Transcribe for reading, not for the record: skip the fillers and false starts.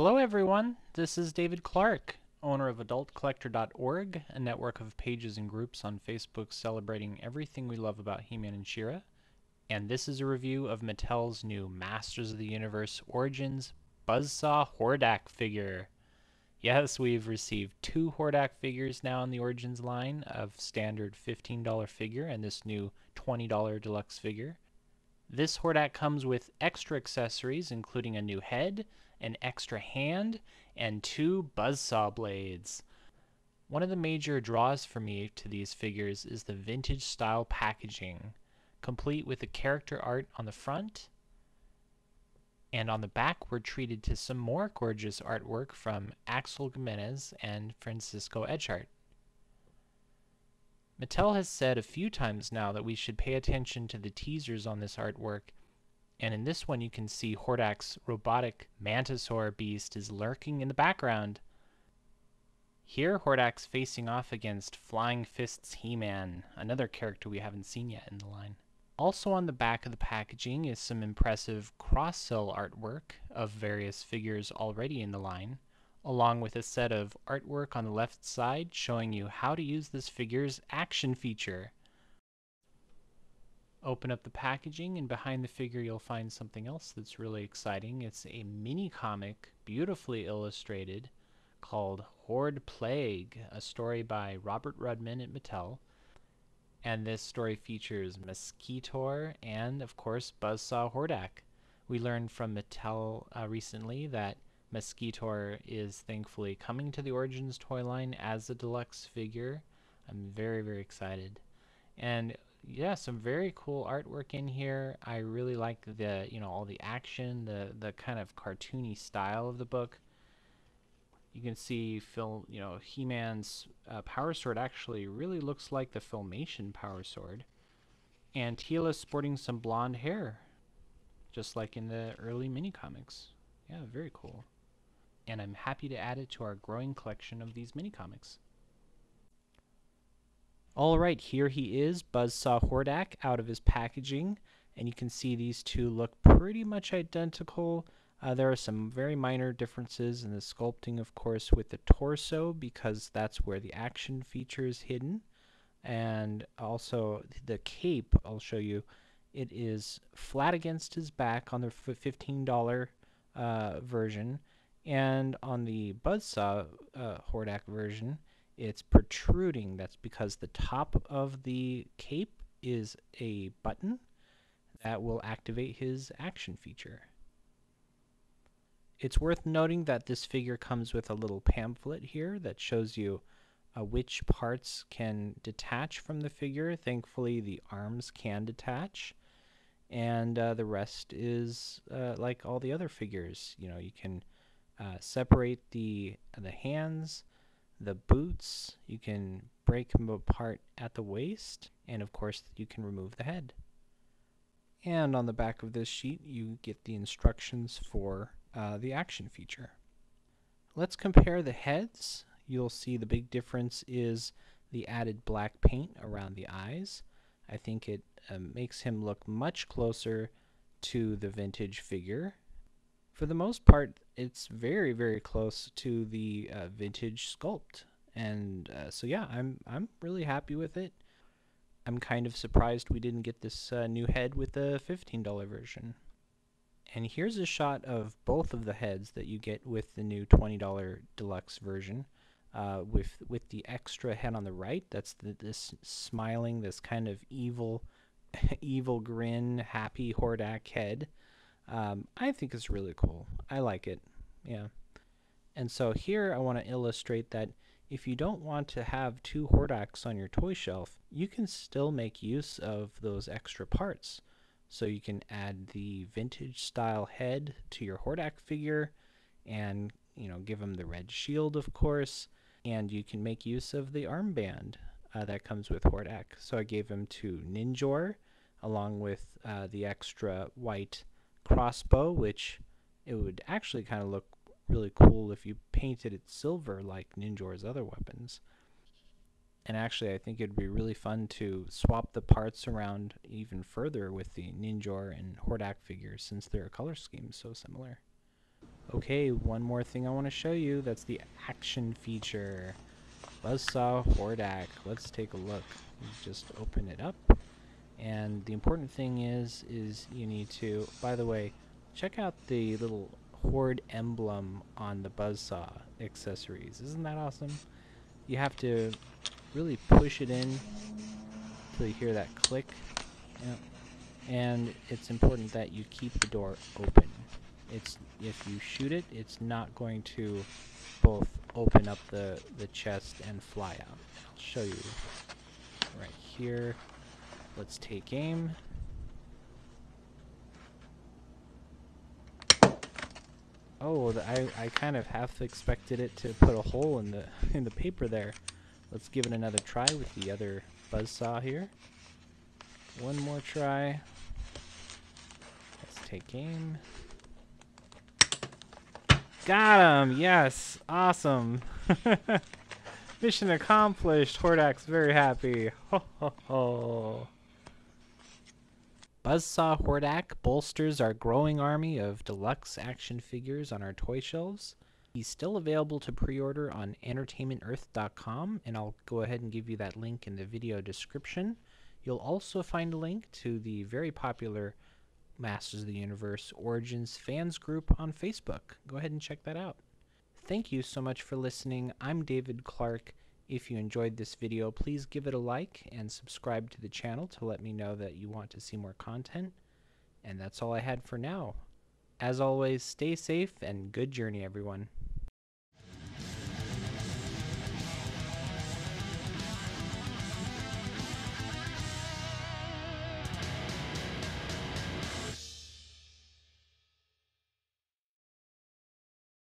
Hello everyone, this is David Clark, owner of AdultCollector.org, a network of pages and groups on Facebook celebrating everything we love about He-Man and She-Ra, and this is a review of Mattel's new Masters of the Universe Origins Buzz Saw Hordak figure. Yes, we've received 2 Hordak figures now in the Origins line of standard $15 figure and this new $20 deluxe figure. This Hordak comes with extra accessories including a new head, an extra hand, and 2 buzzsaw blades. One of the major draws for me to these figures is the vintage style packaging, complete with the character art on the front, and on the back we're treated to some more gorgeous artwork from Axel Gimenez and Francisco Echart. Mattel has said a few times now that we should pay attention to the teasers on this artwork, and in this one you can see Hordak's robotic Mantisaur beast is lurking in the background. Here Hordak's facing off against Flying Fists He-Man, another character we haven't seen yet in the line. Also on the back of the packaging is some impressive cross-sell artwork of various figures already in the line, along with a set of artwork on the left side showing you how to use this figure's action feature. Open up the packaging, and behind the figure you'll find something else that's really exciting. It's a mini comic, beautifully illustrated, called Horde Plague, a story by Robert Rudman at Mattel. And this story features Mosquitor and, of course, Buzz Saw Hordak. We learned from Mattel recently that Mosquitor is thankfully coming to the Origins toy line as a deluxe figure. I'm very, very excited. And yeah, some very cool artwork in here. I really like the, all the action, the kind of cartoony style of the book. You can see He-Man's Power Sword actually really looks like the Filmation Power Sword. And Teela's sporting some blonde hair, just like in the early mini-comics. Yeah, very cool. And I'm happy to add it to our growing collection of these mini-comics. Alright, here he is, Buzz Saw Hordak, out of his packaging, and you can see these two look pretty much identical. There are some very minor differences in the sculpting, of course, with the torso, because that's where the action feature is hidden. And also the cape, I'll show you, it is flat against his back on the $15 version, and on the Buzzsaw Hordak version, it's protruding. That's because the top of the cape is a button that will activate his action feature. It's worth noting that this figure comes with a little pamphlet here that shows you which parts can detach from the figure. Thankfully, the arms can detach, and the rest is like all the other figures. You can separate the hands, the boots, you can break them apart at the waist, and of course you can remove the head. And on the back of this sheet you get the instructions for the action feature. Let's compare the heads. You'll see the big difference is the added black paint around the eyes. I think it makes him look much closer to the vintage figure. For the most part, it's very, very close to the vintage sculpt, and so yeah, I'm really happy with it. I'm kind of surprised we didn't get this new head with the $15 version. And here's a shot of both of the heads that you get with the new $20 deluxe version, with the extra head on the right. That's this smiling, this kind of evil, evil grin, happy Hordak head. I think it's really cool. I like it. Yeah. And so here I want to illustrate that if you don't want to have 2 Hordaks on your toy shelf, you can still make use of those extra parts. So you can add the vintage style head to your Hordak figure and give him the red shield, of course, and you can make use of the armband that comes with Hordak. So I gave him to Ninjor along with the extra white crossbow, which it would actually kind of look really cool if you painted it silver like Ninjor's other weapons. And actually I think it'd be really fun to swap the parts around even further with the Ninjor and Hordak figures, since their color scheme is so similar. Okay, one more thing I want to show you. That's the action feature. Buzz Saw Hordak. Let's take a look. You just open it up. And the important thing is you need to, by the way, check out the little horde emblem on the buzzsaw accessories. Isn't that awesome? You have to really push it in till you hear that click. Yep. And it's important that you keep the door open. If you shoot it, it's not going to both open up the chest and fly out. I'll show you right here. Let's take aim. Oh, I kind of half expected it to put a hole in the paper there. Let's give it another try with the other buzzsaw here. One more try. Let's take aim. Got him! Yes! Awesome! Mission accomplished! Hordak's very happy. Ho ho ho! Buzz Saw Hordak bolsters our growing army of deluxe action figures on our toy shelves. He's still available to pre-order on entertainmentearth.com, and I'll go ahead and give you that link in the video description. You'll also find a link to the very popular Masters of the Universe Origins fans group on Facebook. Go ahead and check that out. Thank you so much for listening. I'm David Clark. If you enjoyed this video, please give it a like and subscribe to the channel to let me know that you want to see more content. And that's all I had for now. As always, stay safe and good journey, everyone.